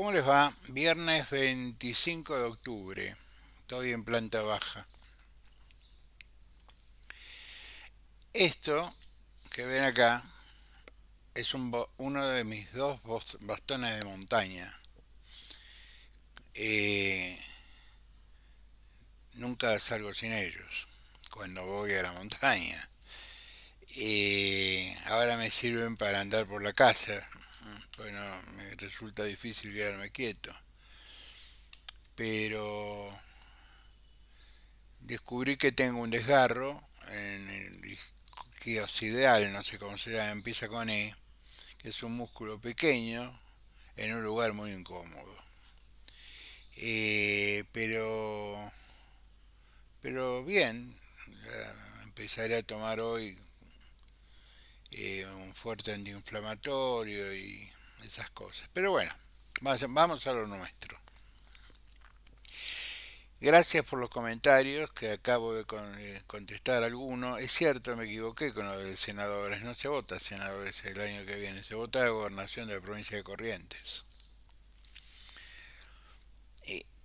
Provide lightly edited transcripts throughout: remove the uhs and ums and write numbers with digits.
¿Cómo les va? Viernes 25 de octubre. Estoy en planta baja. Esto que ven acá es uno de mis dos bastones de montaña. Eh, Nunca salgo sin ellos cuando voy a la montaña. Ahora me sirven para andar por la casa. Bueno, me resulta difícil quedarme quieto. Pero descubrí que tengo un desgarro en el isquiosidal, no sé cómo se llama, empieza con E, que es un músculo pequeño en un lugar muy incómodo. Eh, pero, pero bien, empezaré a tomar hoy un fuerte antiinflamatorio y esas cosas. Pero bueno, vamos a lo nuestro. Gracias por los comentarios que acabo de contestar alguno. Es cierto, me equivoqué con lo de senadores. No se vota senadores el año que viene, se vota la gobernación de la provincia de Corrientes.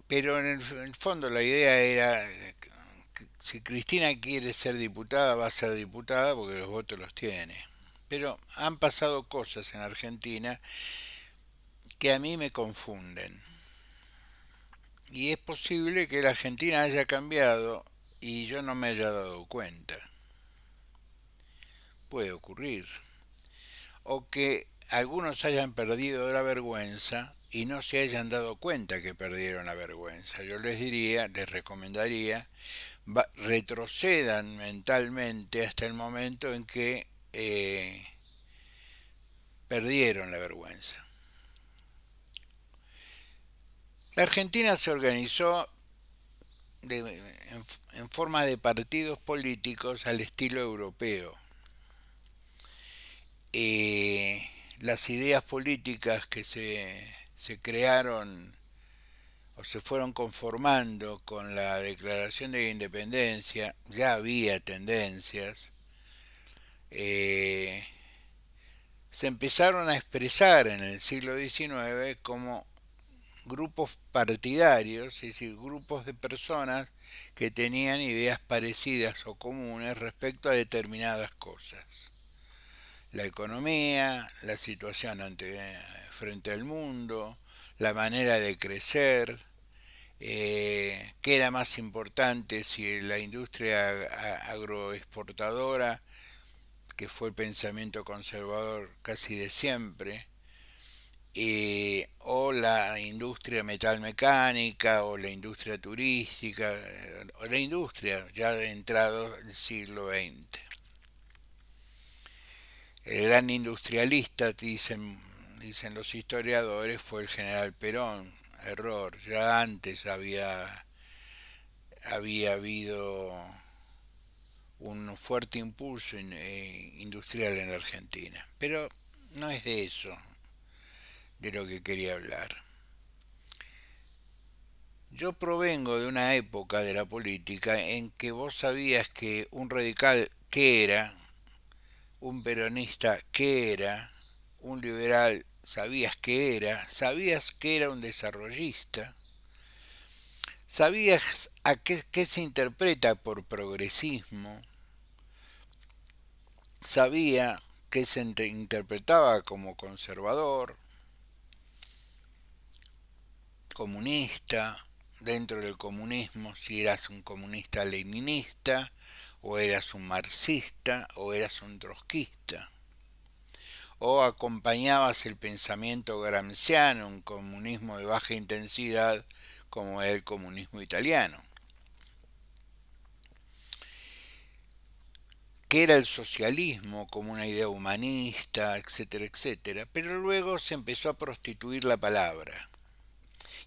Pero en el fondo la idea era, que si Cristina quiere ser diputada, va a ser diputada porque los votos los tiene. Pero han pasado cosas en Argentina que a mí me confunden. Y es posible que la Argentina haya cambiado y yo no me haya dado cuenta. Puede ocurrir. O que algunos hayan perdido la vergüenza y no se hayan dado cuenta que perdieron la vergüenza. Yo les diría, les recomendaría, retrocedan mentalmente hasta el momento en que perdieron la vergüenza. La Argentina se organizó en forma de partidos políticos al estilo europeo. Las ideas políticas que se crearon o se fueron conformando con la declaración de la independencia, ya había tendencias, eh, se empezaron a expresar en el siglo XIX como grupos partidarios, es decir, grupos de personas que tenían ideas parecidas o comunes respecto a determinadas cosas. La economía, la situación frente al mundo, la manera de crecer, qué era más importante si la industria agroexportadora, que fue el pensamiento conservador casi de siempre, o la industria metalmecánica, o la industria turística, o la industria ya entrado el siglo XX. El gran industrialista, dicen los historiadores, fue el general Perón. Error, ya antes había habido un fuerte impulso industrial en la Argentina. Pero no es de eso de lo que quería hablar. Yo provengo de una época de la política en que vos sabías que un radical qué era, un peronista qué era, un liberal sabías que era un desarrollista, sabías a qué se interpreta por progresismo, sabía que se interpretaba como conservador, comunista, dentro del comunismo si eras un comunista leninista, o eras un marxista, o eras un trotskista, o acompañabas el pensamiento gramsciano, un comunismo de baja intensidad como era el comunismo italiano. Que era el socialismo como una idea humanista, etcétera, etcétera, pero luego se empezó a prostituir la palabra.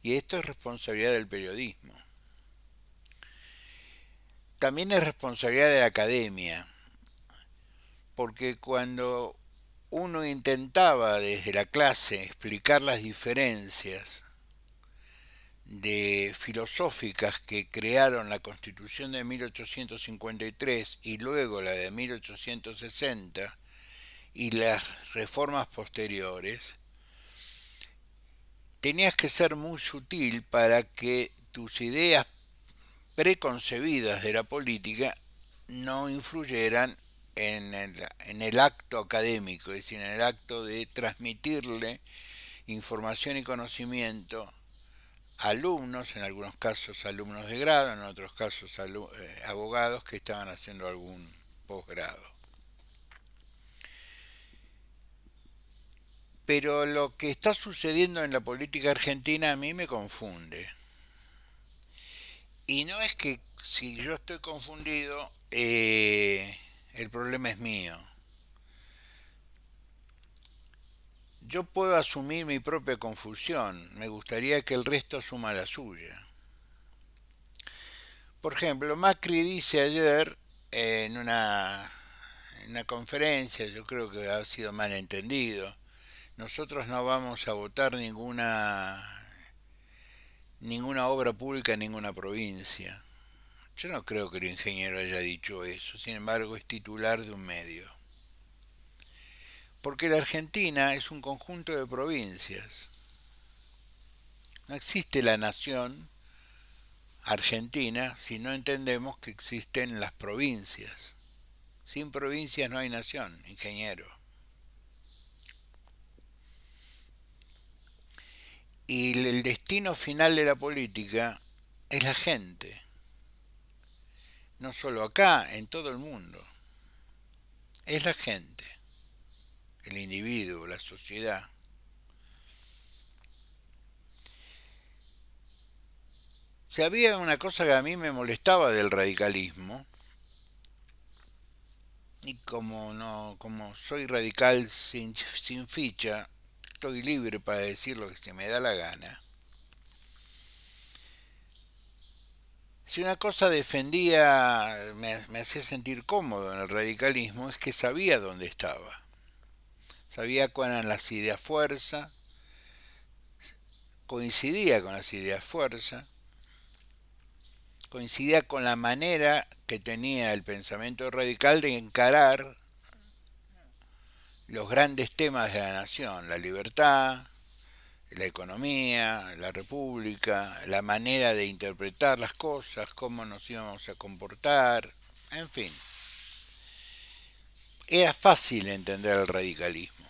Y esto es responsabilidad del periodismo. También es responsabilidad de la academia, porque cuando uno intentaba desde la clase explicar las diferencias de filosóficas que crearon la Constitución de 1853 y luego la de 1860 y las reformas posteriores, tenías que ser muy sutil para que tus ideas preconcebidas de la política no influyeran en el acto académico, es decir, en el acto de transmitirle información y conocimiento a alumnos, en algunos casos alumnos de grado, en otros casos abogados que estaban haciendo algún posgrado. Pero lo que está sucediendo en la política argentina a mí me confunde. Y no es que si yo estoy confundido, el problema es mío. Yo puedo asumir mi propia confusión, me gustaría que el resto asuma la suya. Por ejemplo, Macri dice ayer en una conferencia, yo creo que ha sido mal entendido, nosotros no vamos a votar ninguna obra pública en ninguna provincia. Yo no creo que el ingeniero haya dicho eso, sin embargo es titular de un medio. Porque la Argentina es un conjunto de provincias. No existe la nación argentina si no entendemos que existen las provincias. Sin provincias no hay nación, ingeniero. Y el destino final de la política es la gente. No solo acá, en todo el mundo. Es la gente, el individuo, la sociedad. Si había una cosa que a mí me molestaba del radicalismo, y como no, como soy radical sin ficha, estoy libre para decir lo que se me da la gana. Si una cosa me hacía sentir cómodo en el radicalismo, es que sabía dónde estaba. Sabía cuáles eran las ideas fuerza, coincidía con las ideas fuerza, coincidía con la manera que tenía el pensamiento radical de encarar los grandes temas de la nación, la libertad, la economía, la república, la manera de interpretar las cosas, cómo nos íbamos a comportar, en fin. Era fácil entender el radicalismo,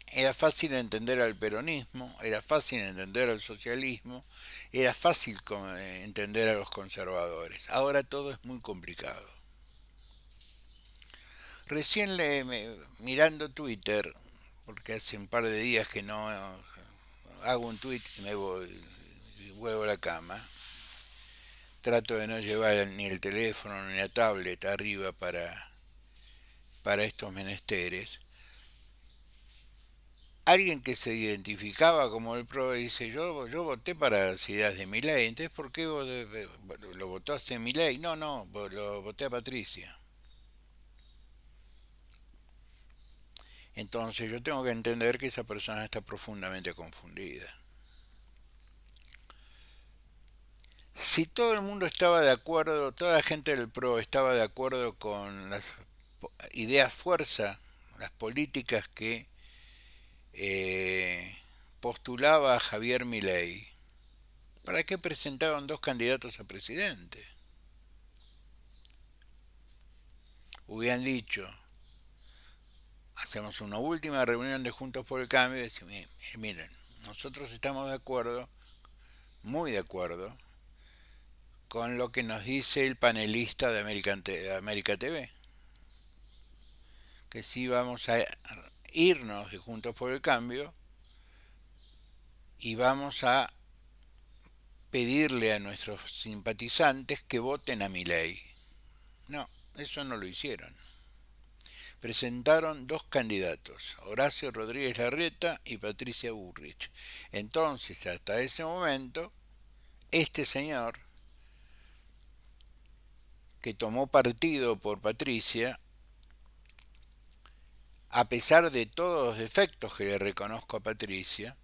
era fácil entender al peronismo, era fácil entender al socialismo, era fácil entender a los conservadores. Ahora todo es muy complicado. Recién mirando Twitter, porque hace un par de días que no hago un tweet y vuelvo a la cama, trato de no llevar ni el teléfono ni la tablet arriba para estos menesteres. Alguien que se identificaba como el PRO dice, yo voté para las ideas de Milei, entonces ¿por qué lo votaste a Milei? No, lo voté a Patricia. Entonces yo tengo que entender que esa persona está profundamente confundida. Si todo el mundo estaba de acuerdo, toda la gente del PRO estaba de acuerdo con las ideas fuerza, las políticas que postulaba Javier Milei, ¿para qué presentaban dos candidatos a presidente? Hubieran dicho, hacemos una última reunión de Juntos por el Cambio y decimos, miren, nosotros estamos de acuerdo, muy de acuerdo, con lo que nos dice el panelista de América TV, que si vamos a irnos de Juntos por el Cambio y vamos a pedirle a nuestros simpatizantes que voten a Milei. No, eso no lo hicieron. Presentaron dos candidatos, Horacio Rodríguez Larreta y Patricia Bullrich. Entonces, hasta ese momento, este señor, que tomó partido por Patricia, a pesar de todos los defectos que le reconozco a Patricia,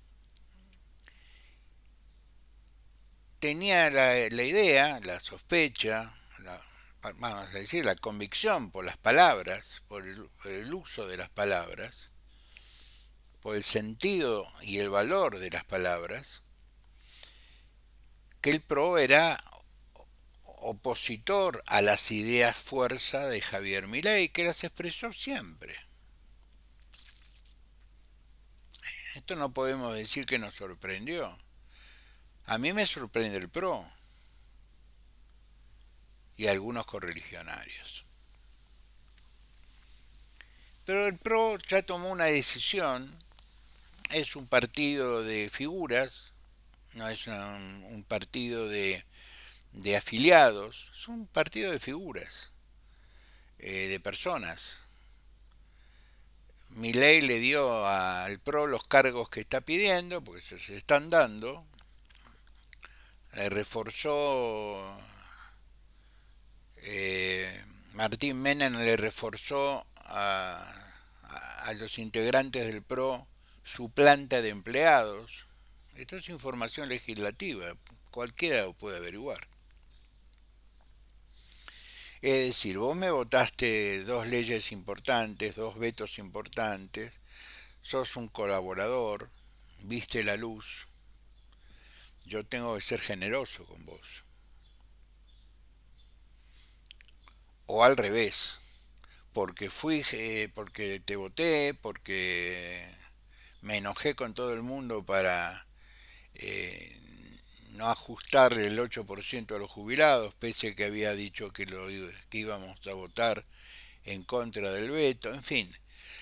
tenía la idea, la sospecha, vamos a decir, la convicción por las palabras, por el uso de las palabras, por el sentido y el valor de las palabras, que el PRO era opositor a las ideas fuerza de Javier Milei, que las expresó siempre. Esto no podemos decir que nos sorprendió. A mí me sorprende el PRO y algunos correligionarios. Pero el PRO ya tomó una decisión, es un partido de figuras, no es un partido de afiliados, es un partido de figuras, de personas. Milei le dio al PRO los cargos que está pidiendo, porque se están dando, le reforzó, Martín Menem le reforzó a los integrantes del PRO su planta de empleados. Esto es información legislativa, cualquiera lo puede averiguar. Es decir, vos me votaste dos leyes importantes, dos vetos importantes, sos un colaborador, viste la luz, yo tengo que ser generoso con vos. O al revés, porque te voté, porque me enojé con todo el mundo para eh, no ajustarle el 8% a los jubilados, pese a que había dicho que íbamos a votar en contra del veto, en fin.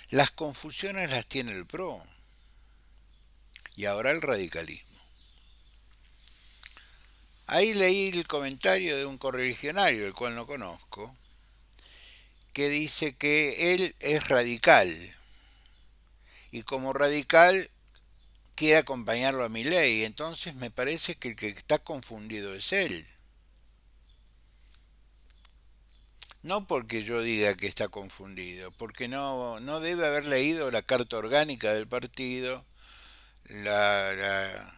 Las confusiones las tiene el PRO y ahora el radicalismo. Ahí leí el comentario de un correligionario, el cual no conozco, que dice que él es radical y como radical quiere acompañarlo a Milei. Entonces me parece que el que está confundido es él. No porque yo diga que está confundido, porque no debe haber leído la carta orgánica del partido, la, la,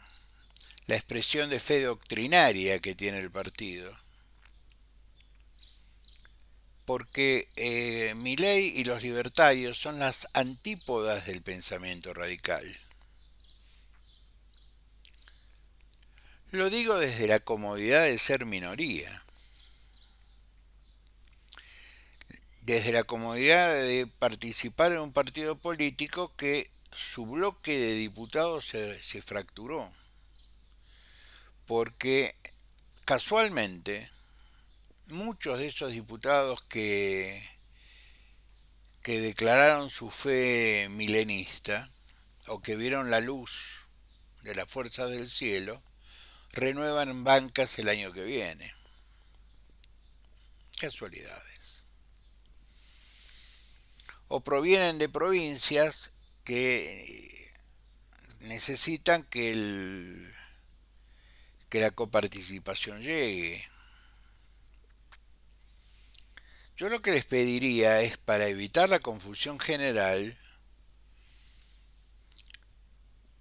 la expresión de fe doctrinaria que tiene el partido. Porque Milei y los libertarios son las antípodas del pensamiento radical. Lo digo desde la comodidad de ser minoría, desde la comodidad de participar en un partido político que su bloque de diputados se fracturó, porque casualmente muchos de esos diputados que declararon su fe milenista o que vieron la luz de las fuerzas del cielo, renuevan bancas el año que viene. Casualidades. O provienen de provincias que necesitan que la coparticipación llegue. Yo lo que les pediría es, para evitar la confusión general,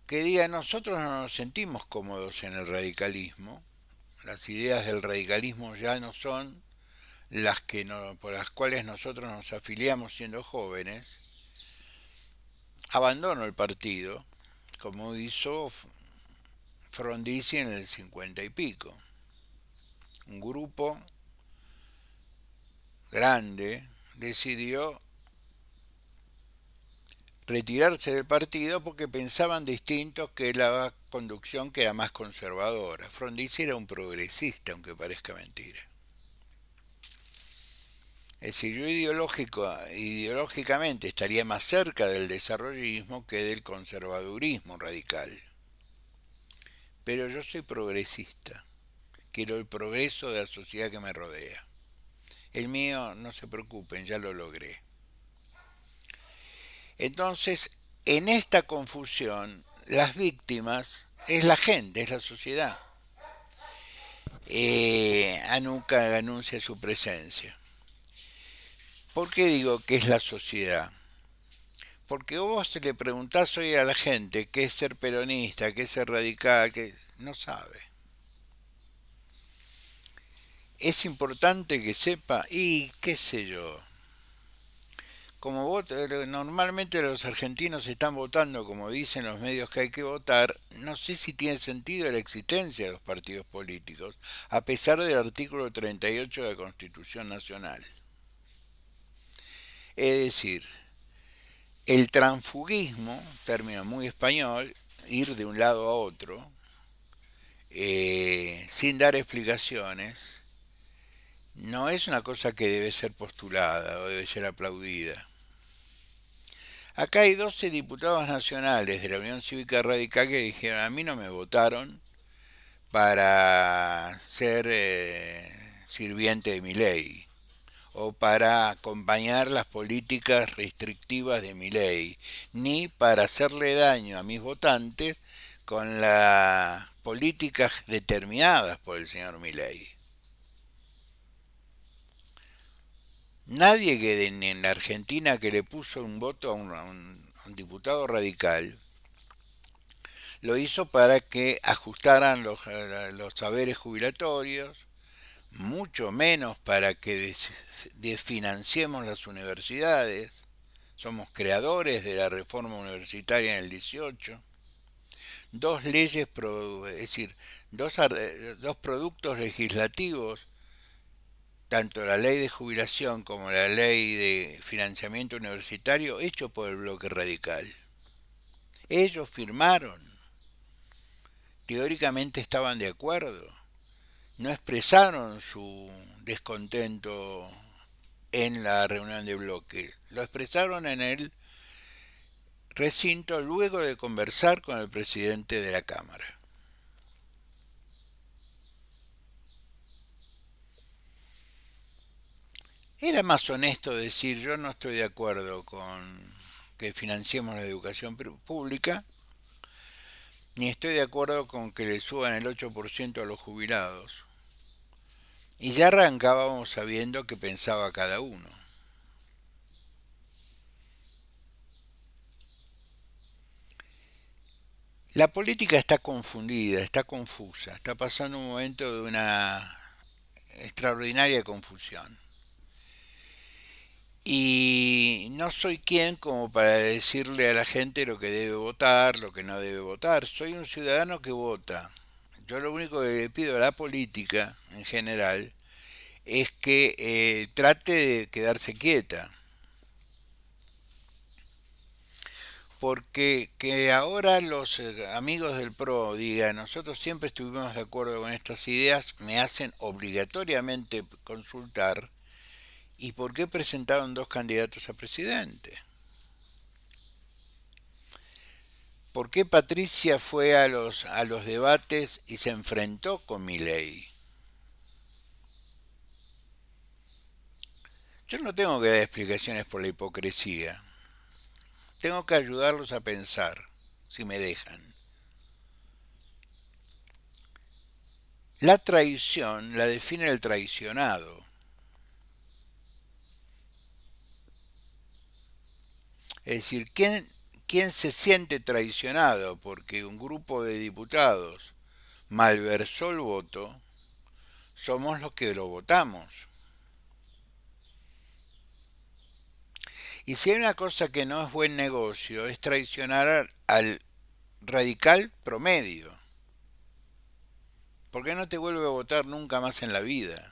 que digan: nosotros no nos sentimos cómodos en el radicalismo, las ideas del radicalismo ya no son las que por las cuales nosotros nos afiliamos siendo jóvenes, abandono el partido, como hizo Frondizi en el 50 y pico. Un grupo grande decidió retirarse del partido porque pensaban distintos que la conducción, que era más conservadora. Frondizi era un progresista, aunque parezca mentira. Es decir, yo ideológicamente estaría más cerca del desarrollismo que del conservadurismo radical. Pero yo soy progresista. Quiero el progreso de la sociedad que me rodea. El mío, no se preocupen, ya lo logré. Entonces, en esta confusión, las víctimas es la gente, es la sociedad. Nunca anuncia su presencia. ¿Por qué digo que es la sociedad? Porque vos le preguntás hoy a la gente qué es ser peronista, qué es ser radical, que no sabe. Es importante que sepa, y qué sé yo, normalmente los argentinos están votando como dicen los medios que hay que votar, no sé si tiene sentido la existencia de los partidos políticos, a pesar del artículo 38 de la Constitución Nacional. Es decir, el transfugismo, término muy español, ir de un lado a otro, sin dar explicaciones, no es una cosa que debe ser postulada o debe ser aplaudida. Acá hay 12 diputados nacionales de la Unión Cívica Radical que dijeron, a mí no me votaron para ser sirviente de mi ley o para acompañar las políticas restrictivas de mi ley, ni para hacerle daño a mis votantes con las políticas determinadas por el señor Milei. Nadie que en la Argentina que le puso un voto a un diputado radical lo hizo para que ajustaran los saberes jubilatorios, mucho menos para que desfinanciemos las universidades. Somos creadores de la reforma universitaria en el 18. Dos leyes, es decir, dos productos legislativos, tanto la ley de jubilación como la ley de financiamiento universitario, hecho por el bloque radical. Ellos firmaron, teóricamente estaban de acuerdo, no expresaron su descontento en la reunión de bloque, lo expresaron en el recinto luego de conversar con el presidente de la Cámara. Era más honesto decir yo no estoy de acuerdo con que financiemos la educación pública, ni estoy de acuerdo con que le suban el 8% a los jubilados. Y ya arrancábamos sabiendo qué pensaba cada uno. La política está confundida, está confusa, está pasando un momento de una extraordinaria confusión. Y no soy quien como para decirle a la gente lo que debe votar, lo que no debe votar. Soy un ciudadano que vota. Yo lo único que le pido a la política, en general, es que trate de quedarse quieta. Porque que ahora los amigos del PRO digan, nosotros siempre estuvimos de acuerdo con estas ideas, me hacen obligatoriamente consultar. ¿Y por qué presentaron dos candidatos a presidente? ¿Por qué Patricia fue a los debates y se enfrentó con Milei? Yo no tengo que dar explicaciones por la hipocresía. Tengo que ayudarlos a pensar, si me dejan. La traición la define el traicionado. Es decir, ¿quién se siente traicionado porque un grupo de diputados malversó el voto? Somos los que lo votamos. Y si hay una cosa que no es buen negocio, es traicionar al radical promedio. ¿Por qué no te vuelve a votar nunca más en la vida?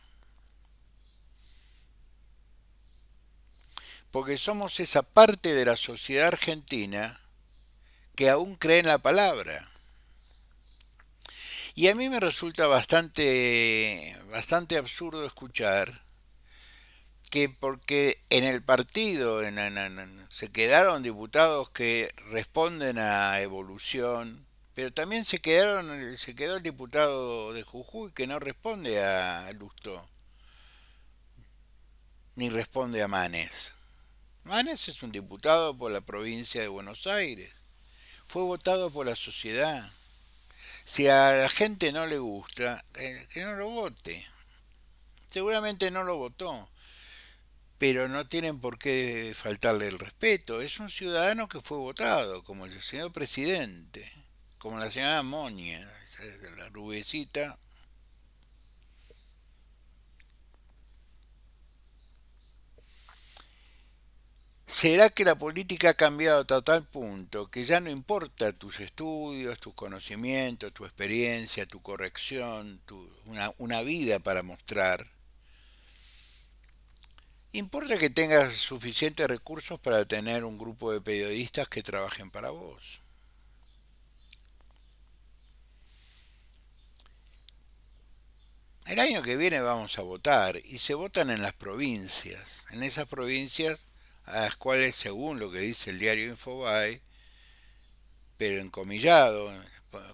Porque somos esa parte de la sociedad argentina que aún cree en la palabra. Y a mí me resulta bastante absurdo escuchar que porque en el partido se quedaron diputados que responden a evolución, pero también se quedó el diputado de Jujuy que no responde a Lustó, ni responde a Manes. Manes es un diputado por la provincia de Buenos Aires, fue votado por la sociedad. Si a la gente no le gusta, que no lo vote. Seguramente no lo votó, pero no tienen por qué faltarle el respeto. Es un ciudadano que fue votado, como el señor presidente, como la señora Moña, la rubecita. ¿Será que la política ha cambiado a tal punto que ya no importa tus estudios, tus conocimientos, tu experiencia, tu corrección, una vida para mostrar? Importa que tengas suficientes recursos para tener un grupo de periodistas que trabajen para vos. El año que viene vamos a votar y se votan en las provincias. En esas provincias a las cuales, según lo que dice el diario Infobae, pero encomillado,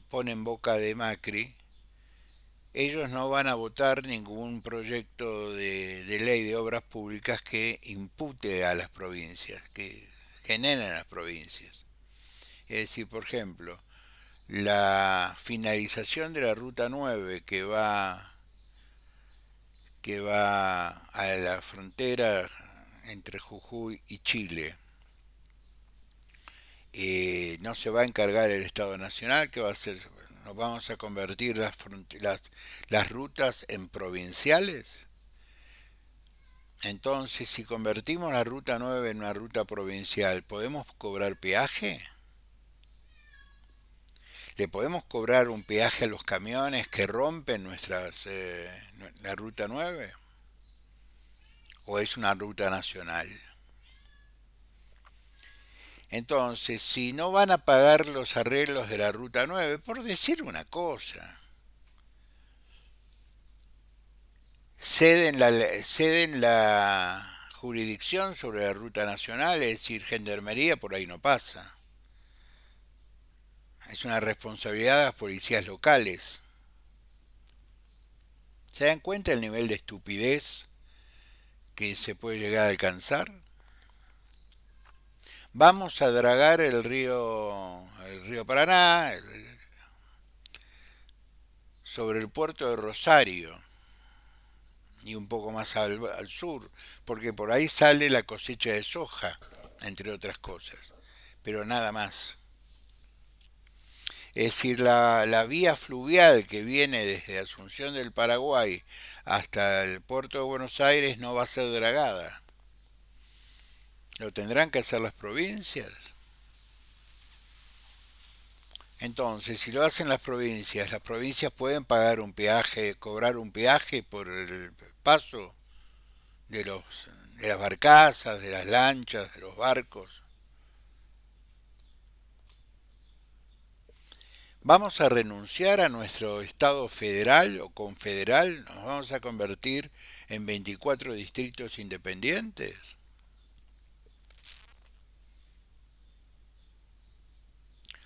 pone en boca de Macri, ellos no van a votar ningún proyecto de ley de obras públicas que impute a las provincias, que generen a las provincias. Es decir, por ejemplo, la finalización de la Ruta 9 que va a la frontera entre Jujuy y Chile. No se va a encargar el Estado Nacional, que va a hacer, nos vamos a convertir las rutas en provinciales. Entonces, si convertimos la ruta 9 en una ruta provincial, ¿podemos cobrar peaje? ¿Le podemos cobrar un peaje a los camiones que rompen la ruta 9? ¿O es una ruta nacional? Entonces, si no van a pagar los arreglos de la Ruta 9, por decir una cosa, ceden la jurisdicción sobre la Ruta Nacional, es decir, Gendarmería por ahí no pasa. Es una responsabilidad de las policías locales. ¿Se dan cuenta del nivel de estupidez que se puede llegar a alcanzar? Vamos a dragar el río Paraná sobre el puerto de Rosario y un poco más al sur, porque por ahí sale la cosecha de soja, entre otras cosas, pero nada más. Es decir, la vía fluvial que viene desde Asunción del Paraguay hasta el puerto de Buenos Aires no va a ser dragada. Lo tendrán que hacer las provincias. Entonces, si lo hacen las provincias pueden pagar un peaje, cobrar un peaje por el paso de los de las barcazas, de las lanchas, de los barcos. ¿Vamos a renunciar a nuestro Estado federal o confederal? ¿Nos vamos a convertir en 24 distritos independientes?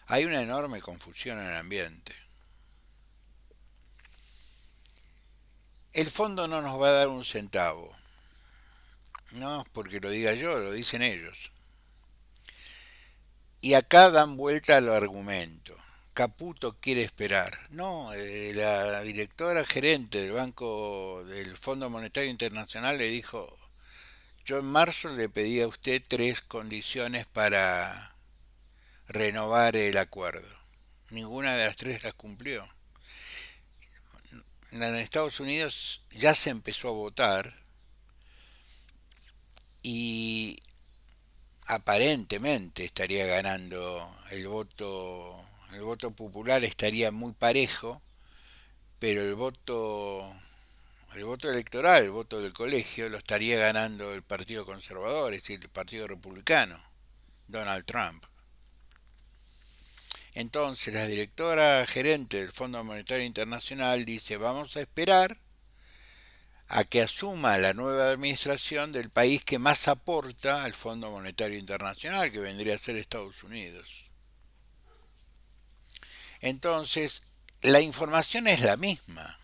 Hay una enorme confusión en el ambiente. El fondo no nos va a dar un centavo. No porque lo diga yo, lo dicen ellos. Y acá dan vuelta al argumento. Caputo quiere esperar. No, la directora gerente del Banco del Fondo Monetario Internacional le dijo, yo en marzo le pedí a usted tres condiciones para renovar el acuerdo. Ninguna de las tres las cumplió. En Estados Unidos ya se empezó a votar y aparentemente estaría ganando el voto popular estaría muy parejo, pero el voto electoral, el voto del colegio, lo estaría ganando el Partido Conservador, es decir, el Partido Republicano, Donald Trump. Entonces la directora gerente del Fondo Monetario Internacional dice, vamos a esperar a que asuma la nueva administración del país que más aporta al Fondo Monetario Internacional, que vendría a ser Estados Unidos. Entonces, la información es la misma.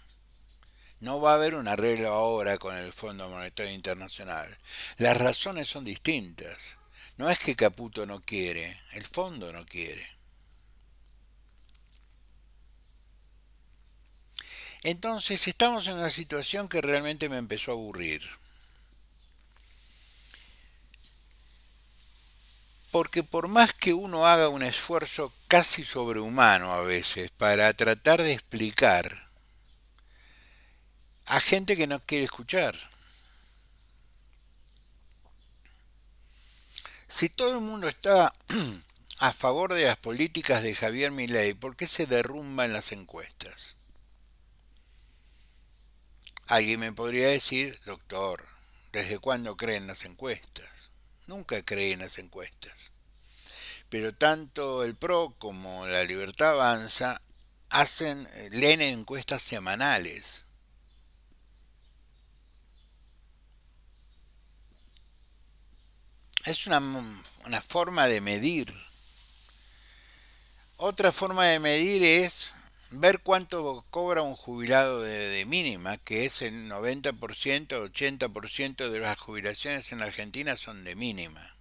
No va a haber un arreglo ahora con el Fondo Monetario Internacional. Las razones son distintas. No es que Caputo no quiere, el fondo no quiere. Entonces estamos en una situación que realmente me empezó a aburrir. Porque por más que uno haga un esfuerzo casi sobrehumano a veces para tratar de explicar a gente que no quiere escuchar, Si todo el mundo está a favor de las políticas de Javier Milei, ¿por qué se derrumban las encuestas? Alguien me podría decir, doctor, ¿desde cuándo creen las encuestas? Nunca creí en las encuestas. Pero tanto el PRO como la Libertad Avanza leen encuestas semanales. Es una forma de medir. Otra forma de medir es ver cuánto cobra un jubilado de mínima, que es el 90%, 80% de las jubilaciones en la Argentina son de mínima.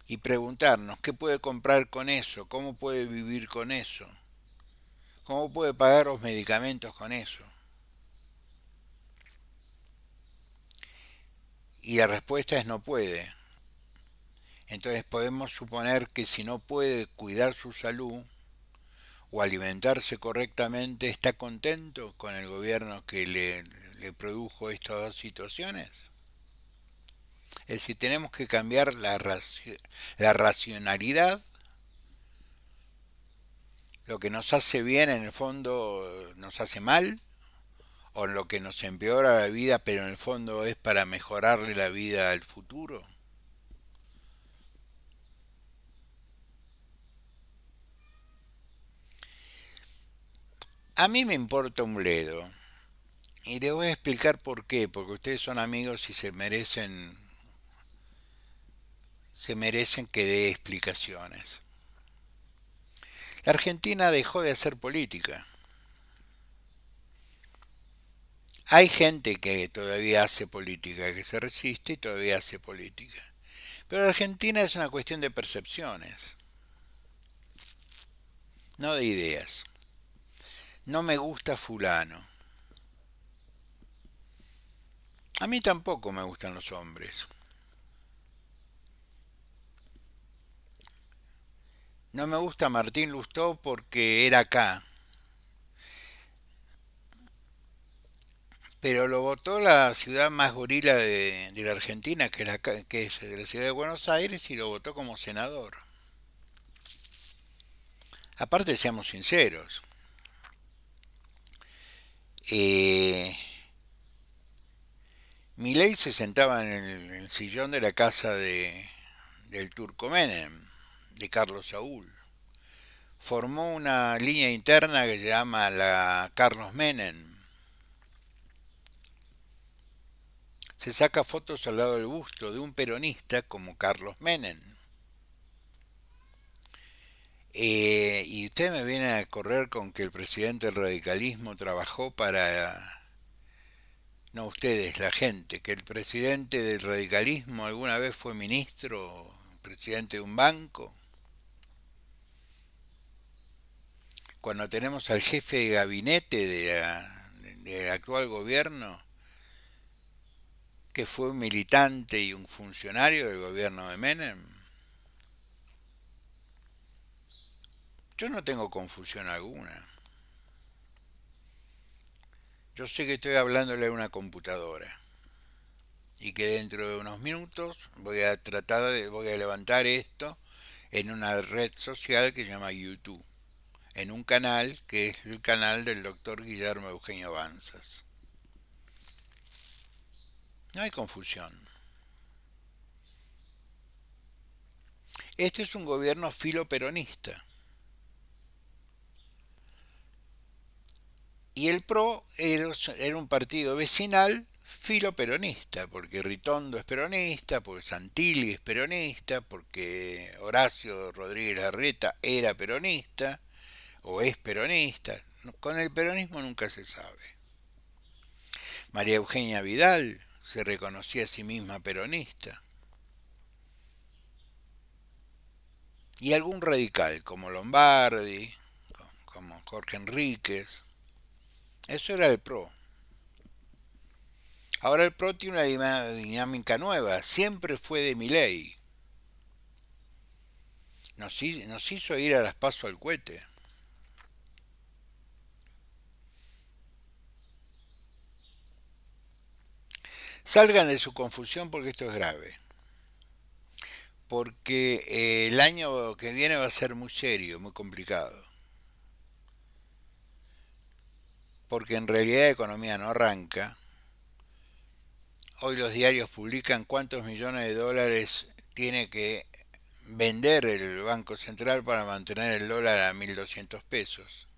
Y preguntarnos qué puede comprar con eso, cómo puede vivir con eso, cómo puede pagar los medicamentos con eso. Y la respuesta es no puede. Entonces podemos suponer que si no puede cuidar su salud o alimentarse correctamente, está contento con el gobierno que le produjo estas dos situaciones. Es decir, tenemos que cambiar la racionalidad. Lo que nos hace bien en el fondo nos hace mal, o lo que nos empeora la vida, pero en el fondo es para mejorarle la vida al futuro. A mí me importa un bledo. Y les voy a explicar por qué, porque ustedes son amigos y se merecen que dé explicaciones. La Argentina dejó de hacer política. Hay gente que todavía hace política, que se resiste y todavía hace política. Pero Argentina es una cuestión de percepciones, no de ideas. No me gusta fulano. A mí tampoco me gustan los hombres. No me gusta Martín Lustó porque era acá. Pero lo votó la ciudad más gorila de la Argentina, que es la ciudad de Buenos Aires, y lo votó como senador. Aparte, seamos sinceros, eh, Milei se sentaba en el sillón de la casa del Turco Menem, de Carlos Saúl. Formó una línea interna que se llama la Carlos Menem. Se saca fotos al lado del busto de un peronista como Carlos Menem. Y ustedes me vienen a correr con que el presidente del radicalismo trabajó para... No ustedes, la gente, que el presidente del radicalismo alguna vez fue ministro, presidente de un banco. Cuando tenemos al jefe de gabinete del actual gobierno, que fue un militante y un funcionario del gobierno de Menem. Yo no tengo confusión alguna. Yo sé que estoy hablándole a una computadora y que dentro de unos minutos voy a levantar esto en una red social que se llama YouTube, en un canal que es el canal del doctor Guillermo Eugenio Banzas. No hay confusión. Este es un gobierno filoperonista. Y el PRO era un partido vecinal filoperonista, porque Ritondo es peronista, porque Santilli es peronista, porque Horacio Rodríguez Larreta era peronista o es peronista. Con el peronismo nunca se sabe. María Eugenia Vidal se reconocía a sí misma peronista. Y algún radical, como Lombardi, como Jorge Enríquez. Eso era el PRO. Ahora el PRO tiene una dinámica nueva, siempre fue de Milei. Nos hizo ir a las pasos al cohete. Salgan de su confusión porque esto es grave. Porque el año que viene va a ser muy serio, muy complicado. Porque en realidad la economía no arranca. Hoy los diarios publican cuántos millones de dólares tiene que vender el Banco Central para mantener el dólar a 1.200 pesos.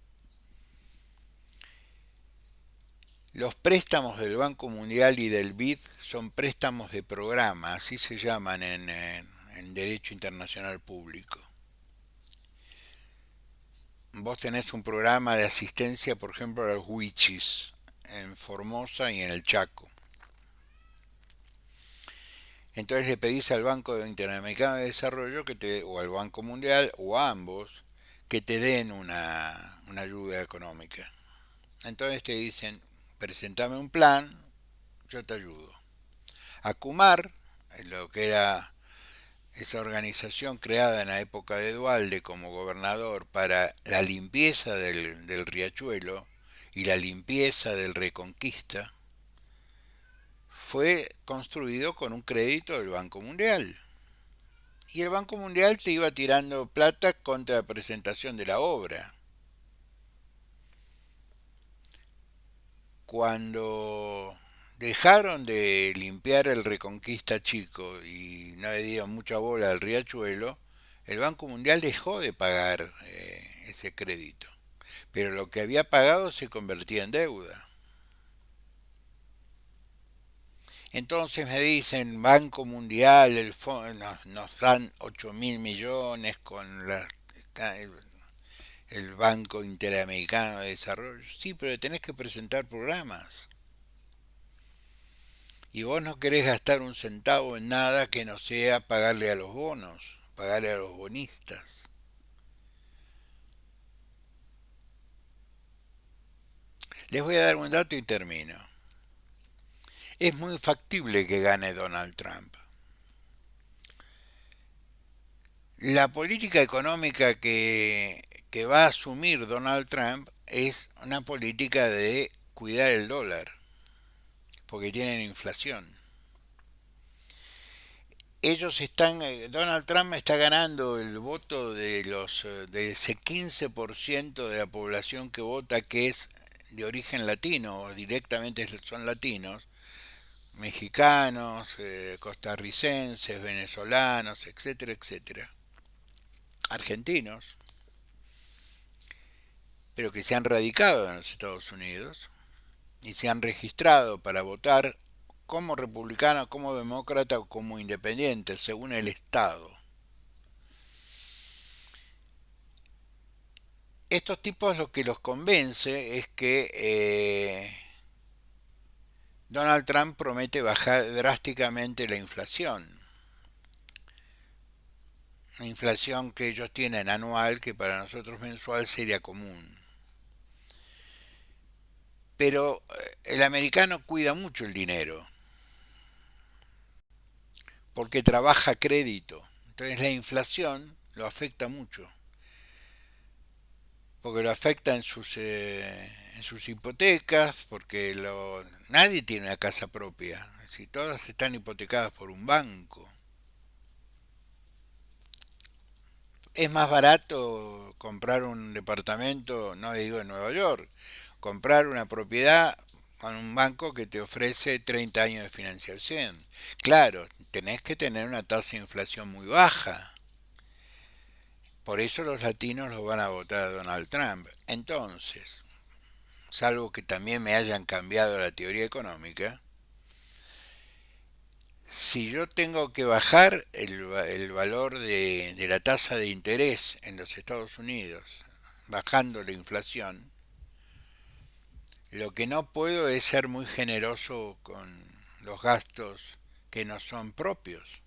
Los préstamos del Banco Mundial y del BID son préstamos de programa, así se llaman en Derecho Internacional Público. Vos tenés un programa de asistencia, por ejemplo, a los Huichis, en Formosa y en el Chaco. Entonces le pedís al Banco Interamericano de Desarrollo o al Banco Mundial o a ambos que te den una ayuda económica. Entonces te dicen, presentame un plan, yo te ayudo. Acumar, lo que era esa organización creada en la época de Dualde como gobernador para la limpieza del riachuelo y la limpieza del Reconquista, fue construido con un crédito del Banco Mundial. Y el Banco Mundial te iba tirando plata contra la presentación de la obra. Cuando dejaron de limpiar el Reconquista Chico y no le dieron mucha bola al riachuelo, el Banco Mundial dejó de pagar ese crédito. Pero lo que había pagado se convertía en deuda. Entonces me dicen, Banco Mundial, nos dan 8.000 millones con el Banco Interamericano de Desarrollo. Sí, pero tenés que presentar programas. Y vos no querés gastar un centavo en nada que no sea pagarle a los bonos, pagarle a los bonistas. Les voy a dar un dato y termino. Es muy factible que gane Donald Trump. La política económica que va a asumir Donald Trump es una política de cuidar el dólar, porque tienen inflación. Donald Trump está ganando el voto de ese 15% de la población que vota que es de origen latino, o directamente son latinos, mexicanos, costarricenses, venezolanos, etcétera, etcétera, argentinos, pero que se han radicado en los Estados Unidos y se han registrado para votar como republicano, como demócrata o como independiente, según el Estado. Estos tipos lo que los convence es que Donald Trump promete bajar drásticamente la inflación. Una inflación que ellos tienen anual, que para nosotros mensual sería común. Pero el americano cuida mucho el dinero, porque trabaja a crédito. Entonces la inflación lo afecta mucho, porque lo afecta en sus hipotecas, porque nadie tiene una casa propia, si todas están hipotecadas por un banco. Es más barato comprar un departamento, no digo en Nueva York, comprar una propiedad con un banco que te ofrece 30 años de financiación. Claro, tenés que tener una tasa de inflación muy baja. Por eso los latinos lo van a votar a Donald Trump. Entonces, salvo que también me hayan cambiado la teoría económica, si yo tengo que bajar el valor de la tasa de interés en los Estados Unidos, bajando la inflación, lo que no puedo es ser muy generoso con los gastos que no son propios.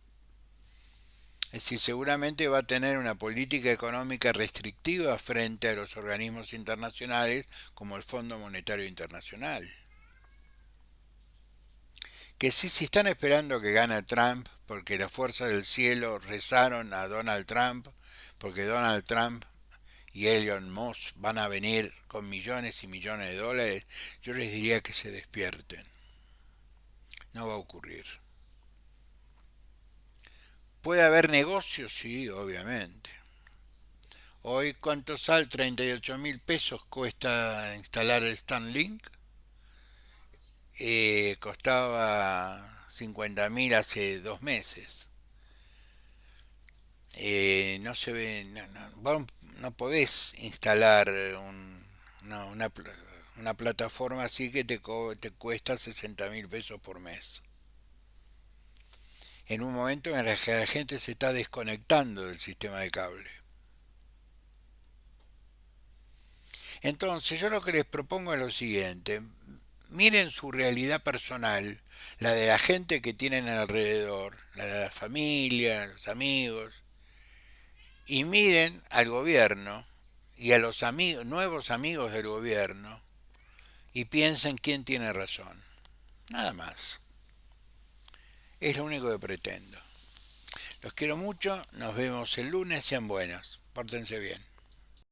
Es decir, seguramente va a tener una política económica restrictiva frente a los organismos internacionales como el Fondo Monetario Internacional. Que sí, si están esperando que gane Trump, porque las fuerzas del cielo rezaron a Donald Trump, porque Donald Trump y Elon Musk van a venir con millones y millones de dólares, yo les diría que se despierten. No va a ocurrir. ¿Puede haber negocios? Sí, obviamente. Hoy, ¿cuánto sale? 38.000 pesos cuesta instalar el Starlink. Costaba 50.000 hace 2 meses. No se ve, vos no podés instalar una plataforma así que te cuesta 60.000 pesos por mes. En un momento en el que la gente se está desconectando del sistema de cable. Entonces yo lo que les propongo es lo siguiente: miren su realidad personal, la de la gente que tienen alrededor, la de la familia, los amigos, y miren al gobierno y a los amigos, nuevos amigos del gobierno, y piensen quién tiene razón. Nada más. Es lo único que pretendo. Los quiero mucho, nos vemos el lunes, sean buenos, pórtense bien.